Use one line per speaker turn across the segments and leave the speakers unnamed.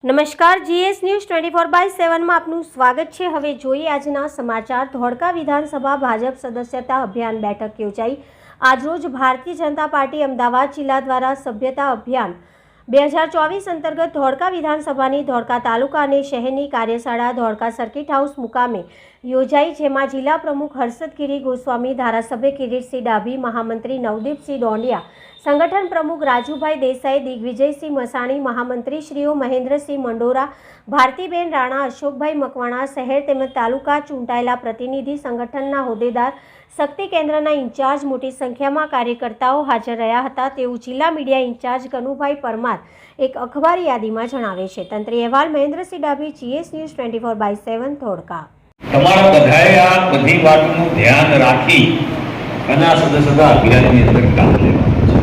નમસ્કાર, GS news 24/7 માં આપનું સ્વાગત છે। હવે જોઈએ આજના સમાચાર। ધોળકા વિધાનસભા ભાજપ સદસ્યતા અભિયાન બેઠક યોજાઈ। આજરોજ ભારતીય જનતા પાર્ટી અમદાવાદ જિલ્લા દ્વારા સભ્યતા અભિયાન 2024 અંતર્ગત ધોળકા વિધાનસભાની ધોળકા તાલુકા અને શહેરની કાર્યશાળા ધોળકા સર્કિટ હાઉસ મુકામે યોજાઈ, જેમાં જિલ્લા પ્રમુખ હર્ષદ ગિરી ગોસ્વામી, ધારાસભ્ય કિરીટસિંહ ડાભી, મહામંત્રી નવદીપસિંહ ડોંડિયા, સંગઠન પ્રમુખ રાજુભાઈ દેસાઈ, દિગ્વિજયસિંહ મસાણી, મહામંત્રી શ્રીઓ મહેન્દ્રસિંહ મંડોરા, ભારતીબેન રાણા, અશોકભાઈ મકવાણા, શહેર તેમજ તાલુકા ચૂંટાયેલા પ્રતિનિધિ, સંગઠનના હોદ્દેદાર, શક્તિ કેન્દ્રના ઇન્ચાર્જ, મોટી સંખ્યામાં કાર્યકર્તાઓ હાજર રહ્યા હતા, તેવું જિલ્લા મીડિયા ઇન્ચાર્જ કનુભાઈ પરમાર એક અખબારી યાદીમાં જણાવે છે। તંત્રી અહેવાલ મહેન્દ્રસિંહ ડાભી, જીએસ ન્યૂઝ 24/7 ધોળકા।
તમારા બધાએ આ બધી વાતનું ધ્યાન રાખી અને આ સદસ્યતા અભિયાનની અંદર કામ લેવાનું છે।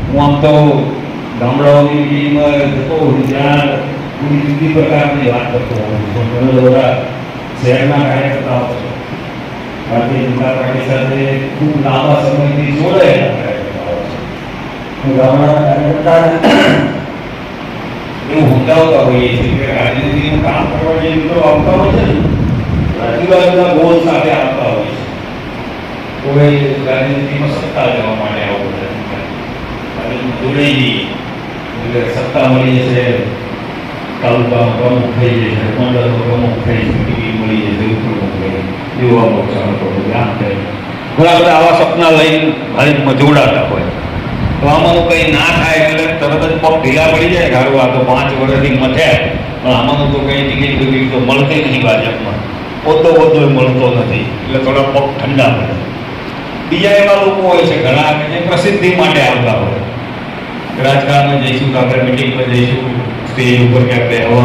હું આમ તો ગામડાઓની મીટિંગમાં જતો હોઉં ત્યાં પૂરી જુદી પ્રકારની વાત કરતો હોઉં છું, પણ ઘણા બધા શહેરના કાર્યકર્તાઓ છે, ભારતીય જનતા પાર્ટી સાથે ખૂબ લાંબા સમયથી જોડાયેલા કાર્યકર્તાઓ છે। ગામડાના કાર્યકર્તા એવું સમજાવતા હોઈએ છીએ કે રાજનીતિનું કામ કરવા જે મિત્રો આવતા હોય છે ને, આજુબાજુના ગોલ સાથે આવતા હોય છે। કોઈ રાજનીતિમાં સત્તા લેવા માટે આવું નથી, જોડાઈ જઈએ એટલે સત્તા મળી જશે, તાલુકામાં પ્રમુખ થઈ જશે, મંડળનો પ્રમુખ થઈ જશે, ટિકિટ મળી જશે, ઉપપ્રમુખ થઈ જશે, યુવા મોરચાનો પ્રમુખ, આમ થાય ઘણા બધા આવા સપના લઈને ભાજપમાં જોડાતા હોય। તો આમાંનું કંઈ ના થાય એટલે તરત જ પગ ઢીલા પડી જાય। ગારું આ તો 5 વર્ષથી મથ્યા, પણ આમાંનું તો કંઈ ટિકિટ તો મળતી નહીં ભાજપમાં, પોતો મળતો નથી, એટલે થોડા પગ ઠંડા પડે। બીજા એવા લોકો હોય છે ઘણા કે જે પ્રસિદ્ધિ માટે આવતા હોય, રાજકારણમાં જઈશું તો આપણે મિટિંગમાં જઈશું, સ્ટેજ ઉપર ક્યાંક બેહવા